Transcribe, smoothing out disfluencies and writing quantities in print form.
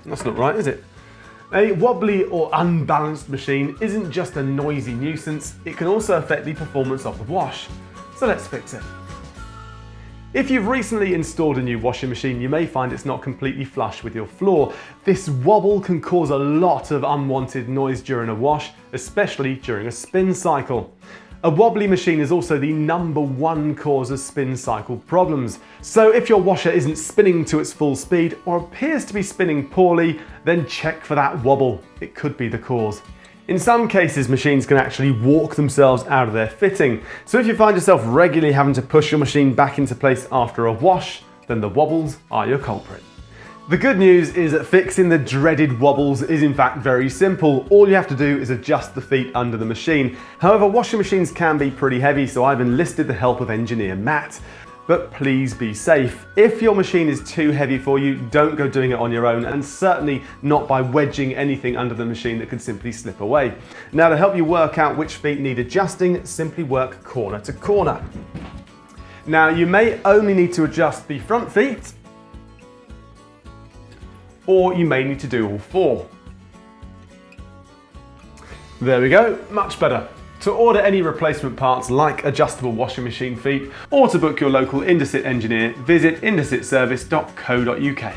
That's not right, is it? A wobbly or unbalanced machine isn't just a noisy nuisance, it can also affect the performance of the wash. So let's fix it. If you've recently installed a new washing machine, you may find it's not completely flush with your floor. This wobble can cause a lot of unwanted noise during a wash, especially during a spin cycle. A wobbly machine is also the #1 cause of spin cycle problems. So if your washer isn't spinning to its full speed or appears to be spinning poorly, then check for that wobble. It could be the cause. In some cases, machines can actually walk themselves out of their fitting. So if you find yourself regularly having to push your machine back into place after a wash, then the wobbles are your culprit. The good news is that fixing the dreaded wobbles is in fact very simple. All you have to do is adjust the feet under the machine. However, washing machines can be pretty heavy, so I've enlisted the help of engineer Matt. But please be safe. If your machine is too heavy for you, don't go doing it on your own, and certainly not by wedging anything under the machine that could simply slip away. Now, to help you work out which feet need adjusting, simply work corner to corner. Now, you may only need to adjust the front feet, or you may need to do all four. There we go, much better. To order any replacement parts like adjustable washing machine feet, or to book your local Indesit engineer, visit indesitservice.co.uk.